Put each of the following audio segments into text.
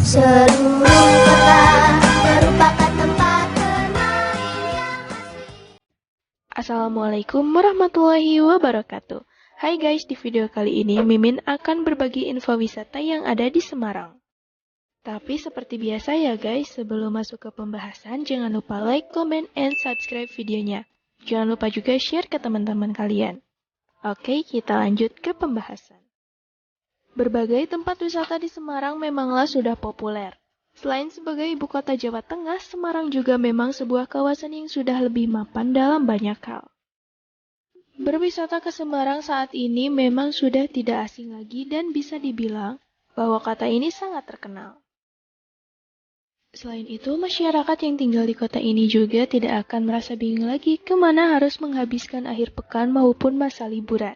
Seluruh kota merupakan tempat bermain yang asik. Assalamualaikum warahmatullahi wabarakatuh. Hai guys, di video kali ini Mimin akan berbagi info wisata yang ada di Semarang. Tapi seperti biasa ya guys, sebelum masuk ke pembahasan jangan lupa like, comment, and subscribe videonya. Jangan lupa juga share ke teman-teman kalian. Oke, kita lanjut ke pembahasan. Berbagai tempat wisata di Semarang memanglah sudah populer. Selain sebagai ibu kota Jawa Tengah, Semarang juga memang sebuah kawasan yang sudah lebih mapan dalam banyak hal. Berwisata ke Semarang saat ini memang sudah tidak asing lagi dan bisa dibilang bahwa kata ini sangat terkenal. Selain itu, masyarakat yang tinggal di kota ini juga tidak akan merasa bingung lagi kemana harus menghabiskan akhir pekan maupun masa liburan.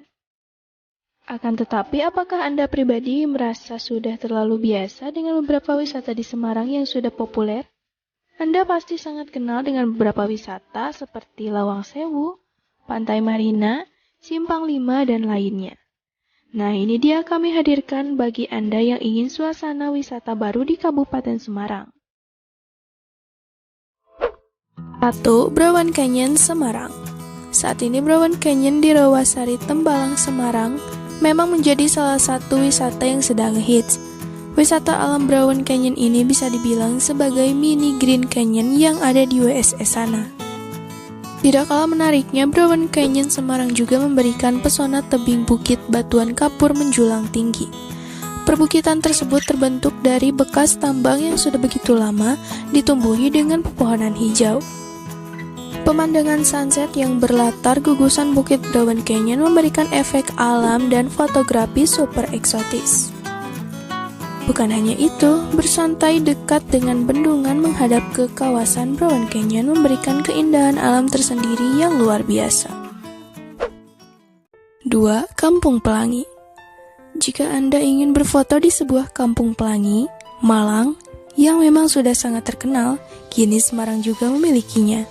Akan tetapi, apakah Anda pribadi merasa sudah terlalu biasa dengan beberapa wisata di Semarang yang sudah populer? Anda pasti sangat kenal dengan beberapa wisata seperti Lawang Sewu, Pantai Marina, Simpang 5, dan lainnya. Nah, ini dia kami hadirkan bagi Anda yang ingin suasana wisata baru di Kabupaten Semarang. 1. Brawan Canyon, Semarang. Saat ini Brawan Canyon di Rawasari, Tembalang, Semarang memang menjadi salah satu wisata yang sedang hits. Wisata alam Brawan Canyon ini bisa dibilang sebagai mini Green Canyon yang ada di WSS sana. Tidak kalah menariknya, Brawan Canyon Semarang juga memberikan pesona tebing bukit batuan kapur menjulang tinggi. Perbukitan tersebut terbentuk dari bekas tambang yang sudah begitu lama ditumbuhi dengan pepohonan hijau. Pemandangan sunset yang berlatar gugusan bukit Brawan Canyon memberikan efek alam dan fotografi super eksotis. Bukan hanya itu, bersantai dekat dengan bendungan menghadap ke kawasan Brawan Canyon memberikan keindahan alam tersendiri yang luar biasa. 2. Kampung Pelangi. Jika Anda ingin berfoto di sebuah kampung pelangi, Malang, yang memang sudah sangat terkenal, kini Semarang juga memilikinya.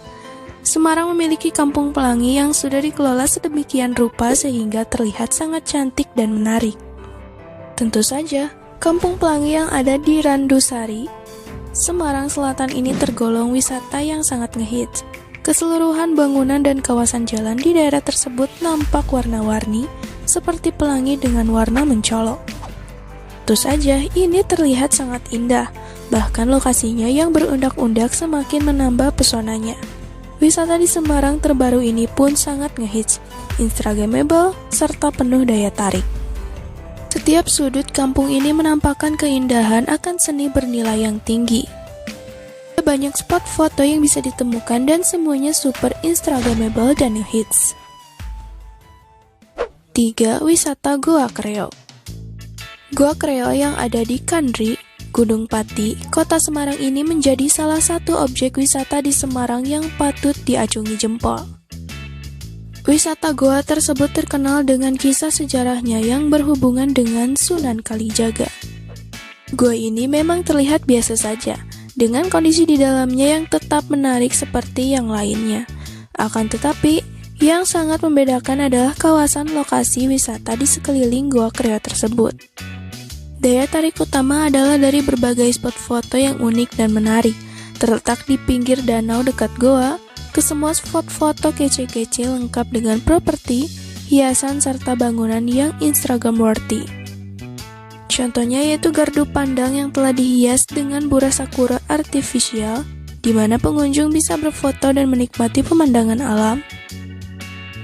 Semarang memiliki kampung pelangi yang sudah dikelola sedemikian rupa sehingga terlihat sangat cantik dan menarik. Tentu saja, kampung pelangi yang ada di Randusari, Semarang Selatan ini tergolong wisata yang sangat ngehits. Keseluruhan bangunan dan kawasan jalan di daerah tersebut nampak warna-warni seperti pelangi dengan warna mencolok. Tentu saja, ini terlihat sangat indah, bahkan lokasinya yang berundak-undak semakin menambah pesonanya. Wisata di Semarang terbaru ini pun sangat ngehits, instagramable, serta penuh daya tarik. Setiap sudut kampung ini menampakkan keindahan akan seni bernilai yang tinggi. Ada banyak spot foto yang bisa ditemukan dan semuanya super instagramable dan ngehits. 3. Wisata Goa Kreo. Goa Kreo yang ada di Kandri, Gunung Pati, Kota Semarang ini menjadi salah satu objek wisata di Semarang yang patut diacungi jempol. Wisata goa tersebut terkenal dengan kisah sejarahnya yang berhubungan dengan Sunan Kalijaga. Goa ini memang terlihat biasa saja, dengan kondisi di dalamnya yang tetap menarik seperti yang lainnya. Akan tetapi, yang sangat membedakan adalah kawasan lokasi wisata di sekeliling Goa Kreo tersebut. Daya tarik utama adalah dari berbagai spot foto yang unik dan menarik, terletak di pinggir danau dekat goa, ke semua spot foto kece-kece lengkap dengan properti, hiasan, serta bangunan yang Instagram-worthy. Contohnya yaitu gardu pandang yang telah dihias dengan bura sakura artifisial, di mana pengunjung bisa berfoto dan menikmati pemandangan alam.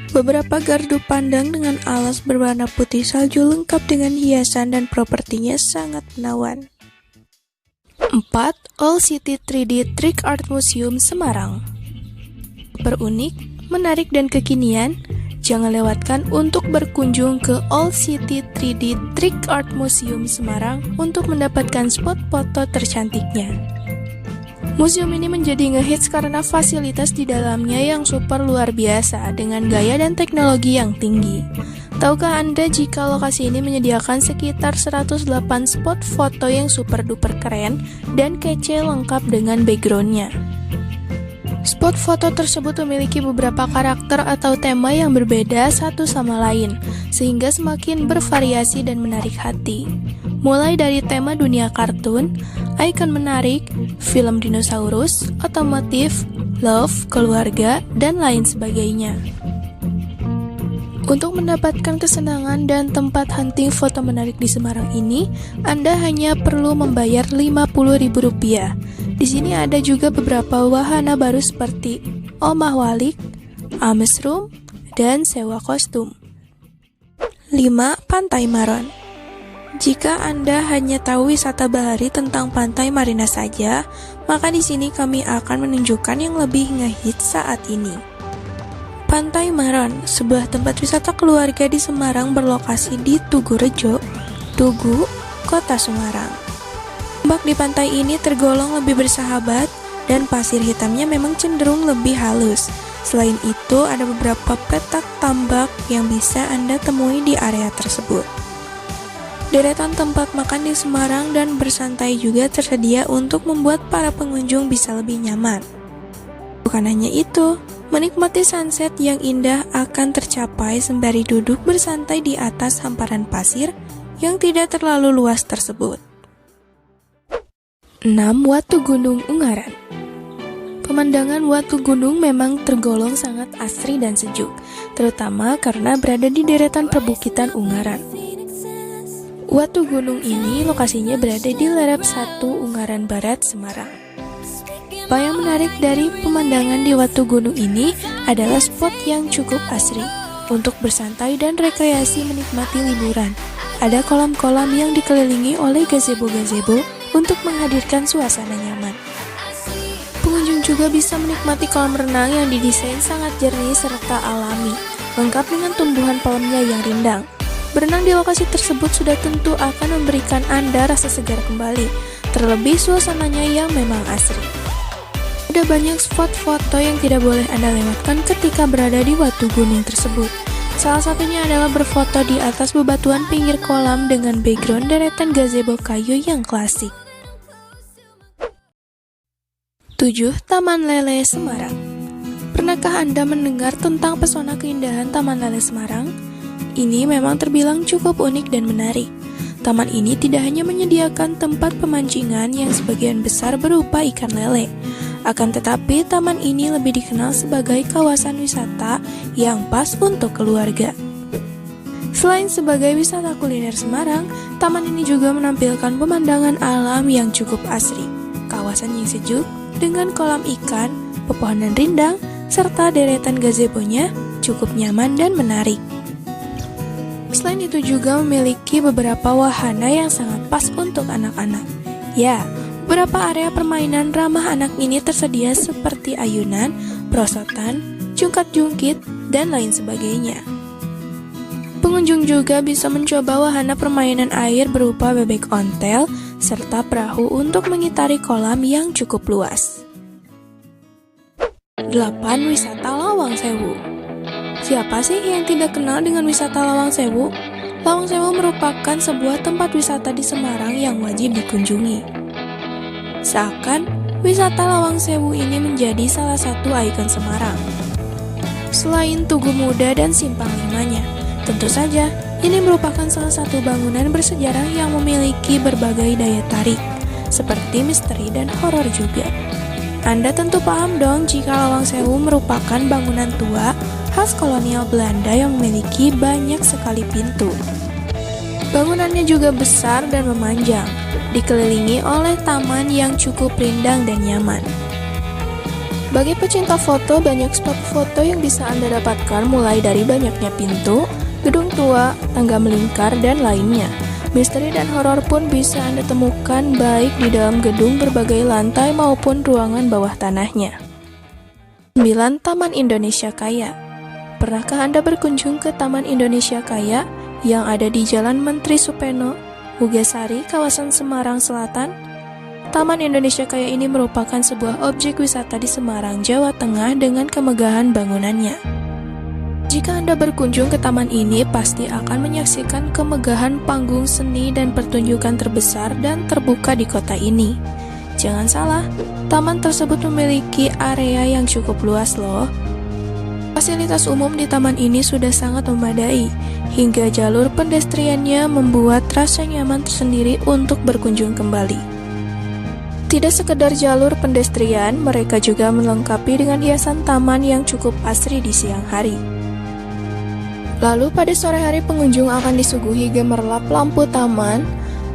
Beberapa gardu pandang dengan alas berwarna putih salju lengkap dengan hiasan dan propertinya sangat menawan. 4. All City 3D Trick Art Museum Semarang. Berunik, menarik, dan kekinian, jangan lewatkan untuk berkunjung ke All City 3D Trick Art Museum Semarang untuk mendapatkan spot foto tercantiknya. Museum ini menjadi ngehits karena fasilitas di dalamnya yang super luar biasa dengan gaya dan teknologi yang tinggi. Tahukah Anda jika lokasi ini menyediakan sekitar 108 spot foto yang super duper keren dan kece lengkap dengan backgroundnya. Spot foto tersebut memiliki beberapa karakter atau tema yang berbeda satu sama lain, sehingga semakin bervariasi dan menarik hati. mulai dari tema dunia kartun, ikon menarik, film dinosaurus, otomotif, love, keluarga, dan lain sebagainya. Untuk mendapatkan kesenangan dan tempat hunting foto menarik di Semarang ini, Anda hanya perlu membayar Rp50.000. Di sini ada juga beberapa wahana baru seperti Omah Walik, Ames Room, dan sewa kostum. 5. Pantai Maron. Jika Anda hanya tahu wisata bahari tentang Pantai Marina saja, maka di sini kami akan menunjukkan yang lebih ngehits saat ini. Pantai Maron, sebuah tempat wisata keluarga di Semarang berlokasi di Tugu Rejo, Tugu, Kota Semarang. Ombak di pantai ini tergolong lebih bersahabat dan pasir hitamnya memang cenderung lebih halus. Selain itu, ada beberapa petak tambak yang bisa Anda temui di area tersebut. Deretan tempat makan di Semarang dan bersantai juga tersedia untuk membuat para pengunjung bisa lebih nyaman. Bukan hanya itu, menikmati sunset yang indah akan tercapai sembari duduk bersantai di atas hamparan pasir yang tidak terlalu luas tersebut. 6. Watu Gunung Ungaran. Pemandangan Watu Gunung memang tergolong sangat asri dan sejuk, terutama karena berada di deretan perbukitan Ungaran. Watu Gunung ini lokasinya berada di lerep 1 Ungaran Barat, Semarang. Apa yang menarik dari pemandangan di Watu Gunung ini adalah spot yang cukup asri untuk bersantai dan rekreasi menikmati liburan. Ada kolam-kolam yang dikelilingi oleh gazebo-gazebo untuk menghadirkan suasana nyaman. Pengunjung juga bisa menikmati kolam renang yang didesain sangat jernih serta alami, lengkap dengan tumbuhan palmnya yang rindang. Berenang di lokasi tersebut sudah tentu akan memberikan Anda rasa segar kembali, terlebih suasananya yang memang asri. Ada banyak spot foto yang tidak boleh Anda lewatkan ketika berada di Watu Gunung tersebut. Salah satunya adalah berfoto di atas bebatuan pinggir kolam dengan background deretan gazebo kayu yang klasik. 7. Taman Lele Semarang. Pernahkah Anda mendengar tentang pesona keindahan Taman Lele Semarang? Ini memang terbilang cukup unik dan menarik. Taman ini tidak hanya menyediakan tempat pemancingan yang sebagian besar berupa ikan lele. Akan tetapi, taman ini lebih dikenal sebagai kawasan wisata yang pas untuk keluarga. Selain sebagai wisata kuliner Semarang, taman ini juga menampilkan pemandangan alam yang cukup asri. Kawasan yang sejuk, dengan kolam ikan, pepohonan rindang, serta deretan gazebonya cukup nyaman dan menarik. Selain itu juga memiliki beberapa wahana yang sangat pas untuk anak-anak. Ya, beberapa area permainan ramah anak ini tersedia seperti ayunan, perosotan, jungkat-jungkit, dan lain sebagainya. Pengunjung juga bisa mencoba wahana permainan air berupa bebek ontel, serta perahu untuk mengitari kolam yang cukup luas. 8. Wisata Lawang Sewu. Siapa sih yang tidak kenal dengan wisata Lawang Sewu? Lawang Sewu merupakan sebuah tempat wisata di Semarang yang wajib dikunjungi. Seakan, wisata Lawang Sewu ini menjadi salah satu ikon Semarang. Selain Tugu Muda dan Simpang Limanya, tentu saja ini merupakan salah satu bangunan bersejarah yang memiliki berbagai daya tarik, seperti misteri dan horor juga. Anda tentu paham dong jika Lawang Sewu merupakan bangunan tua khas kolonial Belanda yang memiliki banyak sekali pintu. Bangunannya juga besar dan memanjang, dikelilingi oleh taman yang cukup rindang dan nyaman. Bagi pecinta foto, banyak spot foto yang bisa Anda dapatkan mulai dari banyaknya pintu, gedung tua, tangga melingkar, dan lainnya. Misteri dan horor pun bisa Anda temukan baik di dalam gedung berbagai lantai maupun ruangan bawah tanahnya. 9. Taman Indonesia Kaya. Pernahkah Anda berkunjung ke Taman Indonesia Kaya yang ada di Jalan Menteri Supeno, Mugasari, kawasan Semarang Selatan? Taman Indonesia Kaya ini merupakan sebuah objek wisata di Semarang, Jawa Tengah dengan kemegahan bangunannya. Jika Anda berkunjung ke taman ini, pasti akan menyaksikan kemegahan panggung seni dan pertunjukan terbesar dan terbuka di kota ini. Jangan salah, taman tersebut memiliki area yang cukup luas loh. Fasilitas umum di taman ini sudah sangat memadai, hingga jalur pedestriannya membuat rasa nyaman tersendiri untuk berkunjung kembali. Tidak sekedar jalur pedestrian, mereka juga melengkapi dengan hiasan taman yang cukup asri di siang hari. Lalu pada sore hari pengunjung akan disuguhi gemerlap lampu taman,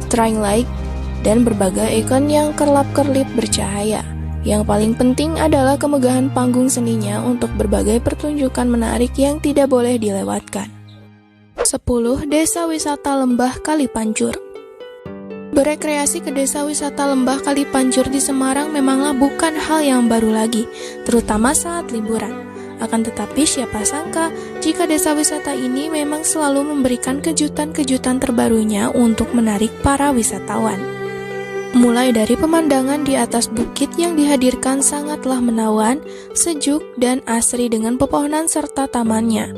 string light, dan berbagai ikon yang kerlap-kerlip bercahaya. Yang paling penting adalah kemegahan panggung seninya untuk berbagai pertunjukan menarik yang tidak boleh dilewatkan. 10. Desa Wisata Lembah Kalipancur. Berekreasi ke Desa Wisata Lembah Kalipancur di Semarang memanglah bukan hal yang baru lagi, terutama saat liburan. Akan tetapi siapa sangka jika desa wisata ini memang selalu memberikan kejutan-kejutan terbarunya untuk menarik para wisatawan. Mulai dari pemandangan di atas bukit yang dihadirkan sangatlah menawan, sejuk, dan asri dengan pepohonan serta tamannya.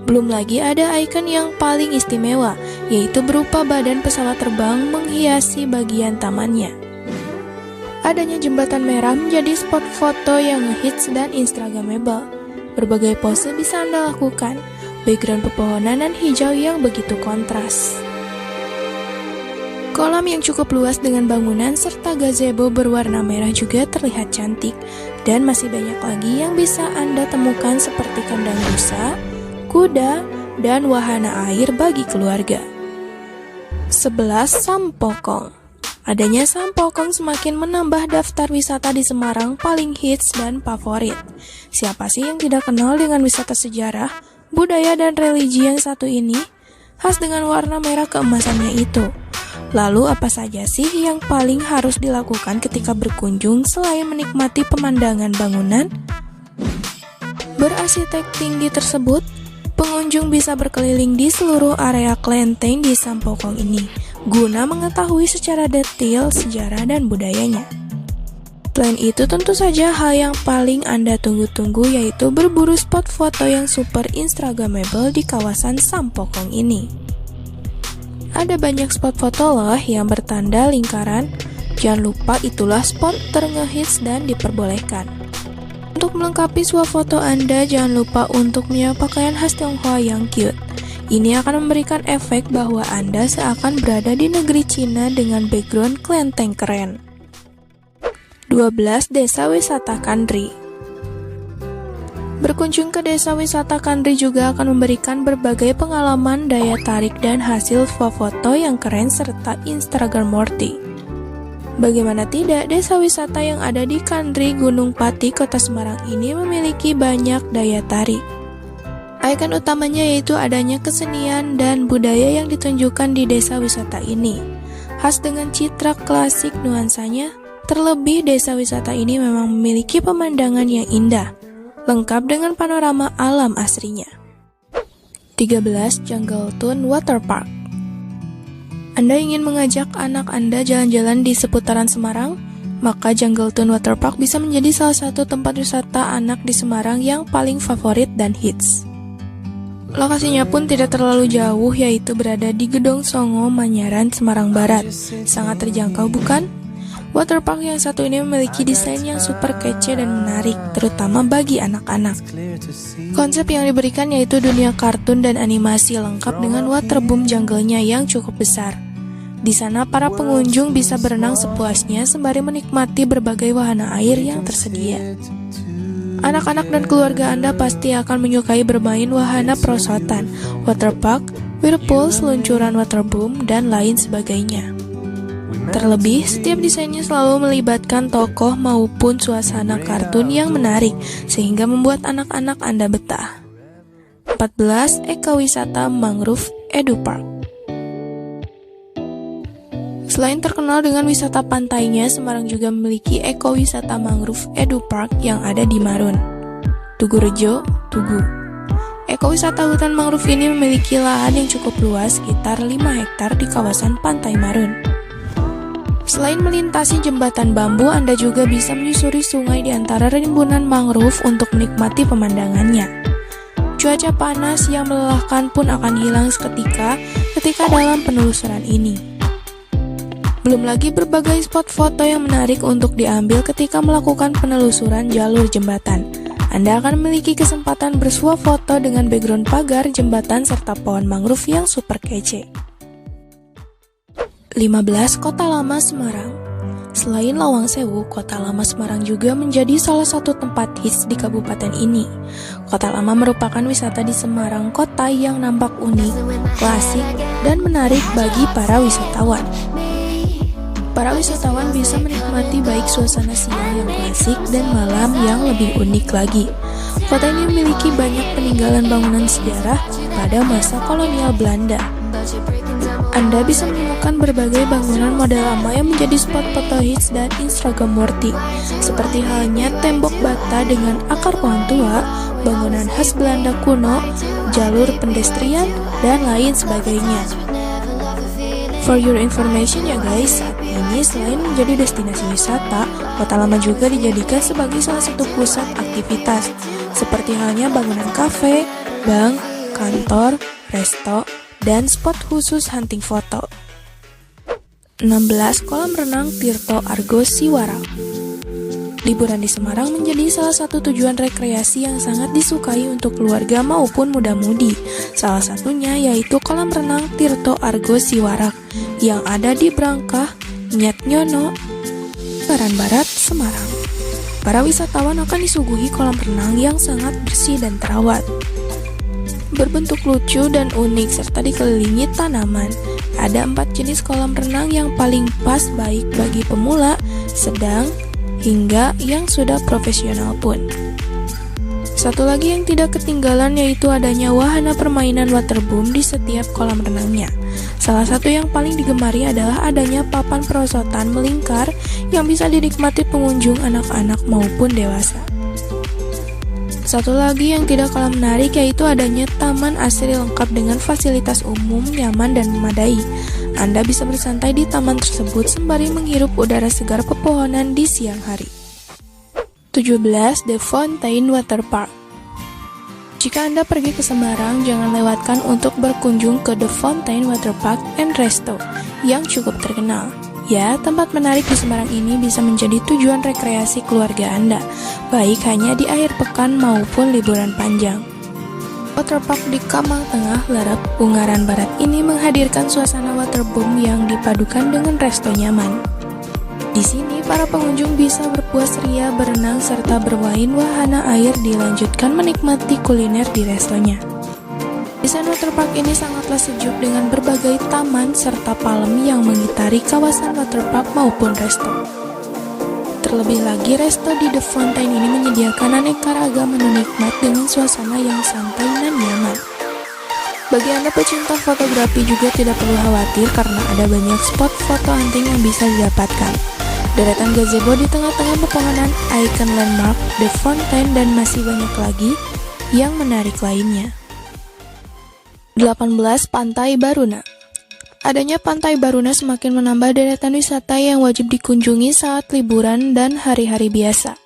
Belum lagi ada ikon yang paling istimewa, yaitu berupa badan pesawat terbang menghiasi bagian tamannya. Adanya jembatan merah menjadi spot foto yang ngehits dan instagramable. Berbagai pose bisa Anda lakukan, background pepohonan dan hijau yang begitu kontras. Kolam yang cukup luas dengan bangunan serta gazebo berwarna merah juga terlihat cantik, dan masih banyak lagi yang bisa Anda temukan seperti kandang rusa, kuda, dan wahana air bagi keluarga. 11. Sampokong. Adanya Sampokong semakin menambah daftar wisata di Semarang paling hits dan favorit. Siapa sih yang tidak kenal dengan wisata sejarah, budaya, dan religi yang satu ini? Khas dengan warna merah keemasannya itu. Lalu apa saja sih yang paling harus dilakukan ketika berkunjung selain menikmati pemandangan bangunan berarsitek tinggi tersebut? Pengunjung bisa berkeliling di seluruh area kelenteng di Sampokong ini guna mengetahui secara detail sejarah dan budayanya. Selain itu tentu saja hal yang paling Anda tunggu-tunggu yaitu berburu spot foto yang super instagramable di kawasan Sampokong ini. Ada banyak spot foto loh yang bertanda lingkaran. Jangan lupa itulah spot terngehits dan diperbolehkan. Untuk melengkapi swafoto Anda, jangan lupa untuk punya pakaian khas Tionghoa yang cute. Ini akan memberikan efek bahwa Anda seakan berada di negeri Cina dengan background kelenteng keren. 12. Desa Wisata Kandri. Berkunjung ke Desa Wisata Kandri juga akan memberikan berbagai pengalaman, daya tarik, dan hasil swafoto yang keren serta instagramworthy. Bagaimana tidak, desa wisata yang ada di Kandri, Gunung Pati, Kota Semarang ini memiliki banyak daya tarik. Ikon utamanya yaitu adanya kesenian dan budaya yang ditunjukkan di desa wisata ini. Khas dengan citra klasik nuansanya, terlebih desa wisata ini memang memiliki pemandangan yang indah, lengkap dengan panorama alam asrinya. 13. Janggaltun Waterpark. Anda ingin mengajak anak Anda jalan-jalan di seputaran Semarang? Maka Janggaltun Waterpark bisa menjadi salah satu tempat wisata anak di Semarang yang paling favorit dan hits. Lokasinya pun tidak terlalu jauh, yaitu berada di Gedong Songo, Manyaran, Semarang Barat. Sangat terjangkau bukan? Waterpark yang satu ini memiliki desain yang super kece dan menarik, terutama bagi anak-anak. Konsep yang diberikan yaitu dunia kartun dan animasi lengkap dengan waterboom jungle-nya yang cukup besar. Di sana para pengunjung bisa berenang sepuasnya sembari menikmati berbagai wahana air yang tersedia. Anak-anak dan keluarga Anda pasti akan menyukai bermain wahana perosotan, waterpark, whirlpool, seluncuran waterboom, dan lain sebagainya. Terlebih, setiap desainnya selalu melibatkan tokoh maupun suasana kartun yang menarik, sehingga membuat anak-anak Anda betah. 14. Ekowisata Mangrove Edupark. Selain terkenal dengan wisata pantainya, Semarang juga memiliki ekowisata Mangrove Edupark yang ada di Marun, Tugurejo, Tugu. Ekowisata hutan mangrove ini memiliki lahan yang cukup luas, sekitar 5 hektar di kawasan Pantai Marun. Selain melintasi jembatan bambu, Anda juga bisa menyusuri sungai di antara rimbunan mangrove untuk menikmati pemandangannya. Cuaca panas yang melelahkan pun akan hilang seketika ketika dalam penelusuran ini. Belum lagi berbagai spot foto yang menarik untuk diambil ketika melakukan penelusuran jalur jembatan. Anda akan memiliki kesempatan bersuah foto dengan background pagar, jembatan, serta pohon mangrove yang super kece. 15. Kota Lama Semarang. Selain Lawang Sewu, Kota Lama Semarang juga menjadi salah satu tempat hits di kabupaten ini. Kota Lama merupakan wisata di Semarang, kota yang nampak unik, klasik, dan menarik bagi para wisatawan. Para wisatawan bisa menikmati baik suasana siang yang klasik dan malam yang lebih unik lagi. Kota ini memiliki banyak peninggalan bangunan sejarah pada masa kolonial Belanda. Anda bisa menemukan berbagai bangunan model lama yang menjadi spot foto hits dan Instagram worthy, seperti halnya tembok bata dengan akar pohon tua, bangunan khas Belanda kuno, jalur pedestrian, dan lain sebagainya. For your information ya guys, saat ini selain menjadi destinasi wisata, Kota Lama juga dijadikan sebagai salah satu pusat aktivitas, seperti halnya bangunan kafe, bank, kantor, resto, dan spot khusus hunting foto. 16. Kolam renang Tirto Argo Siwarak. Liburan di Semarang menjadi salah satu tujuan rekreasi yang sangat disukai untuk keluarga maupun muda-mudi. Salah satunya yaitu kolam renang Tirto Argo Siwarak yang ada di Brangkah, Nyatnyono, Baran Barat, Semarang. Para wisatawan akan disuguhi kolam renang yang sangat bersih dan terawat, berbentuk lucu dan unik serta dikelilingi tanaman. Ada 4 jenis kolam renang yang paling pas baik bagi pemula, sedang, hingga yang sudah profesional pun. Satu lagi yang tidak ketinggalan yaitu adanya wahana permainan waterboom di setiap kolam renangnya. Salah satu yang paling digemari adalah adanya papan perosotan melingkar yang bisa dinikmati pengunjung anak-anak maupun dewasa. Satu lagi yang tidak kalah menarik yaitu adanya taman asri lengkap dengan fasilitas umum, nyaman, dan memadai. Anda bisa bersantai di taman tersebut sembari menghirup udara segar pepohonan di siang hari. 17. The Fountain Water Park. Jika Anda pergi ke Semarang, jangan lewatkan untuk berkunjung ke The Fountain Water Park and Resto yang cukup terkenal. Ya, tempat menarik di Semarang ini bisa menjadi tujuan rekreasi keluarga Anda, baik hanya di akhir pekan maupun liburan panjang. Waterpark di Kamal Tengah, Lerep, Ungaran Barat ini menghadirkan suasana waterboom yang dipadukan dengan resto nyaman. Di sini, para pengunjung bisa berpuas ria, berenang, serta bermain wahana air dilanjutkan menikmati kuliner di restonya. Desain waterpark ini sangatlah sejuk dengan berbagai taman serta palem yang mengitari kawasan waterpark maupun resto. Terlebih lagi, resto di The Fountain ini menyediakan aneka ragam menu nikmat dengan suasana yang santai dan nyaman. Bagi Anda pecinta fotografi juga tidak perlu khawatir karena ada banyak spot foto hunting yang bisa didapatkan. Deretan gazebo di tengah-tengah pepohonan, ikon landmark, The Fountain, dan masih banyak lagi yang menarik lainnya. 18. Pantai Baruna. Adanya Pantai Baruna semakin menambah deretan wisata yang wajib dikunjungi saat liburan dan hari-hari biasa.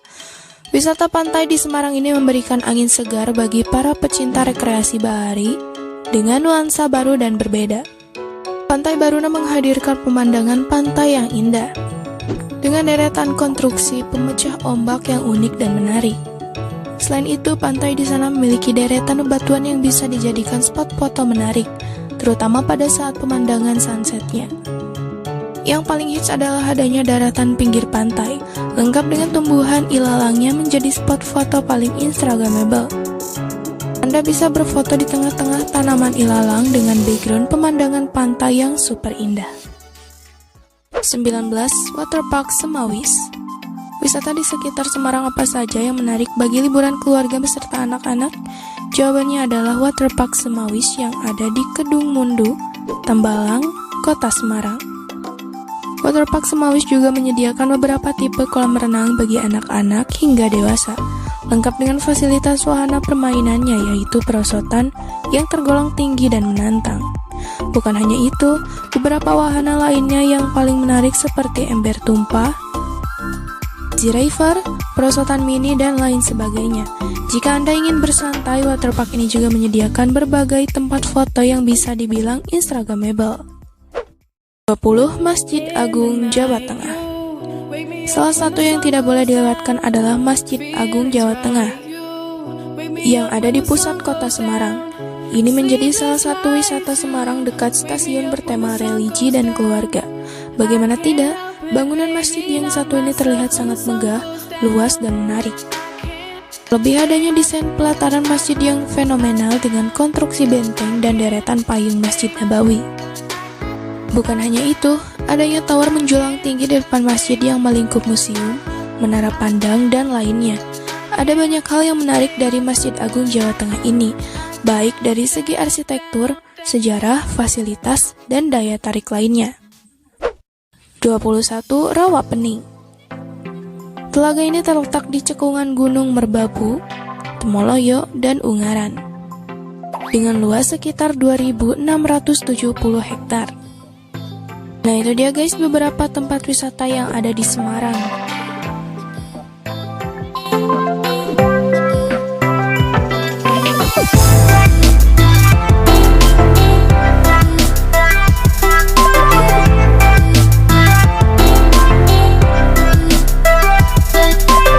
Wisata pantai di Semarang ini memberikan angin segar bagi para pecinta rekreasi bahari dengan nuansa baru dan berbeda. Pantai Baruna menghadirkan pemandangan pantai yang indah dengan deretan konstruksi pemecah ombak yang unik dan menarik. Selain itu, pantai di sana memiliki deretan bebatuan yang bisa dijadikan spot foto menarik, terutama pada saat pemandangan sunsetnya. Yang paling hits adalah adanya daratan pinggir pantai, lengkap dengan tumbuhan ilalangnya menjadi spot foto paling instagramable. Anda bisa berfoto di tengah-tengah tanaman ilalang dengan background pemandangan pantai yang super indah. 19. Waterpark Semawis. Wisata di sekitar Semarang apa saja yang menarik bagi liburan keluarga beserta anak-anak? Jawabannya adalah Waterpark Semawis yang ada di Kedung Mundu, Tambalang, Kota Semarang. Waterpark Semawis juga menyediakan beberapa tipe kolam renang bagi anak-anak hingga dewasa, lengkap dengan fasilitas wahana permainannya yaitu perosotan yang tergolong tinggi dan menantang. Bukan hanya itu, beberapa wahana lainnya yang paling menarik seperti ember tumpah, River, perosotan mini, dan lain sebagainya. Jika Anda ingin bersantai, waterpark ini juga menyediakan berbagai tempat foto yang bisa dibilang instagramable. 20. Masjid Agung Jawa Tengah. Salah satu yang tidak boleh dilewatkan adalah Masjid Agung Jawa Tengah. yang ada di pusat kota Semarang. Ini menjadi salah satu wisata Semarang dekat stasiun bertema religi dan keluarga. Bagaimana tidak, bangunan masjid yang satu ini terlihat sangat megah, luas, dan menarik. Lebih adanya desain pelataran masjid yang fenomenal dengan konstruksi benteng dan deretan payung Masjid Nabawi. Bukan hanya itu, adanya tower menjulang tinggi di depan masjid yang melingkup museum, menara pandang, dan lainnya. Ada banyak hal yang menarik dari Masjid Agung Jawa Tengah ini, baik dari segi arsitektur, sejarah, fasilitas, dan daya tarik lainnya. 21. Rawa Pening. Telaga ini terletak di cekungan Gunung Merbabu, Temoloyo, dan Ungaran, dengan luas sekitar 2.670 hektar. Nah itu dia guys beberapa tempat wisata yang ada di Semarang.